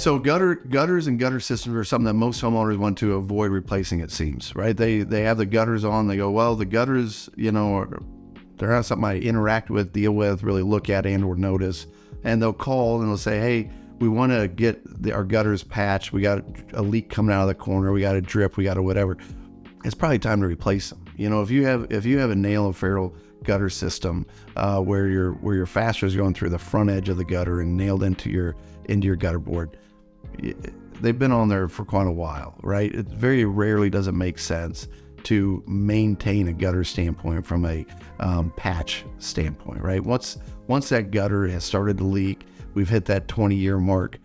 So gutters and gutter systems are something that most homeowners want to avoid replacing, it seems, right? They have the gutters on, they go, well, the gutters, they're not something I interact with, deal with, really look at and or notice. And they'll call and they'll say, hey, we want to get our gutters patched. We got a leak coming out of the corner. We got a drip. We got a whatever. It's probably time to replace them. If you have a nail and ferrule gutter system where your fastener is going through the front edge of the gutter and nailed into your gutter board, they've been on there for quite a while, right? It very rarely does it make sense to maintain a gutter standpoint from a patch standpoint, right? Once that gutter has started to leak, we've hit that 20-year mark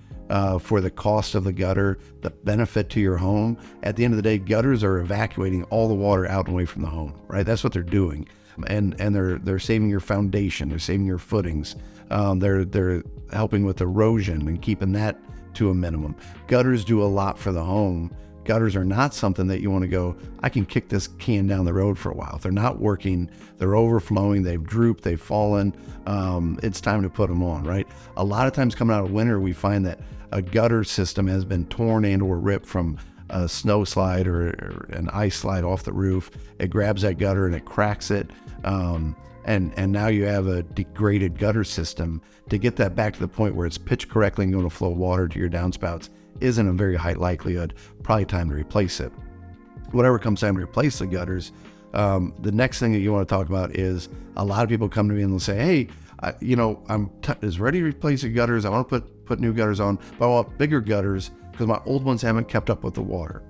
for the cost of the gutter, the benefit to your home. At the end of the day, gutters are evacuating all the water out and away from the home, right? That's what they're doing. And they're saving your foundation, they're saving your footings, they're helping with erosion and keeping that to a minimum. Gutters do a lot for the home. Gutters are not something that you want to go, I can kick this can down the road for a while. If they're not working, they're overflowing, they've drooped, they've fallen, it's time to put them on, right? A lot of times coming out of winter, we find that a gutter system has been torn and or ripped from a snow slide or an ice slide off the roof. It grabs that gutter and it cracks it. And now you have a degraded gutter system. To get that back to the point where it's pitched correctly and going to flow water to your downspouts isn't a very high likelihood. Probably time to replace it. Whatever comes time to replace the gutters, the next thing that you want to talk about is a lot of people come to me and they'll say, hey, I'm ready to replace the gutters. I want to put new gutters on, but I want bigger gutters because my old ones haven't kept up with the water.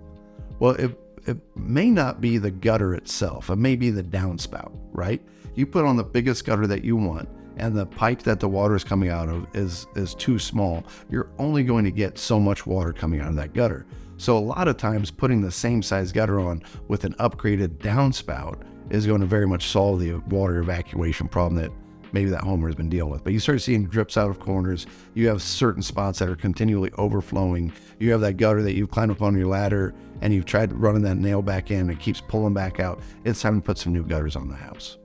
Well, it may not be the gutter itself. It may be the downspout, right? You put on the biggest gutter that you want, and the pipe that the water is coming out of is too small. You're only going to get so much water coming out of that gutter. So a lot of times putting the same size gutter on with an upgraded downspout is going to very much solve the water evacuation problem that maybe that homeowner has been dealing with. But you start seeing drips out of corners. You have certain spots that are continually overflowing. You have that gutter that you've climbed up on your ladder and you've tried running that nail back in and it keeps pulling back out. It's time to put some new gutters on the house.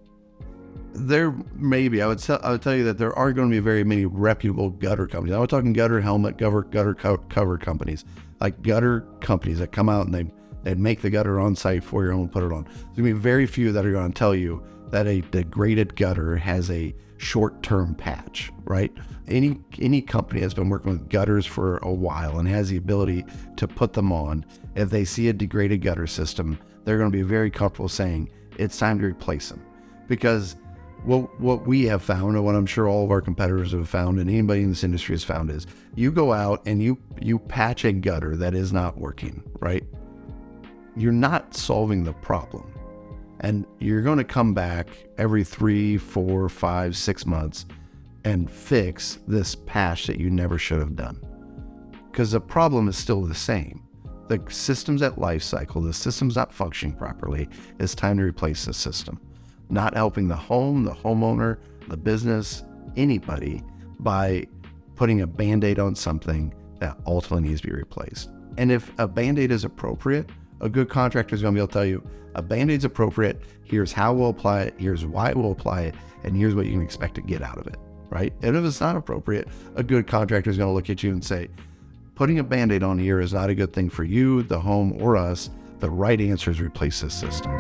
There may be, I would tell you that there aren't going to be very many reputable gutter companies. I'm talking gutter helmet, gutter cover companies, like gutter companies that come out and they make the gutter on site for your home and put it on. There's going to be very few that are going to tell you that a degraded gutter has a short-term patch, right? Any company that's been working with gutters for a while and has the ability to put them on, if they see a degraded gutter system, they're going to be very comfortable saying it's time to replace them. Because what we have found, and what I'm sure all of our competitors have found, and anybody in this industry has found, is you go out and you patch a gutter that is not working, right? You're not solving the problem. And you're going to come back every 3, 4, 5, 6 months and fix this patch that you never should have done. Because the problem is still the same. The system's at life cycle, the system's not functioning properly. It's time to replace the system. Not helping the home, the homeowner, the business, anybody by putting a Band-Aid on something that ultimately needs to be replaced. And if a Band-Aid is appropriate, a good contractor is going to be able to tell you, a Band-Aid's appropriate, here's how we'll apply it, here's why we'll apply it, and here's what you can expect to get out of it, right? And if it's not appropriate, a good contractor is going to look at you and say, putting a Band-Aid on here is not a good thing for you, the home, or us. The right answer is replace this system.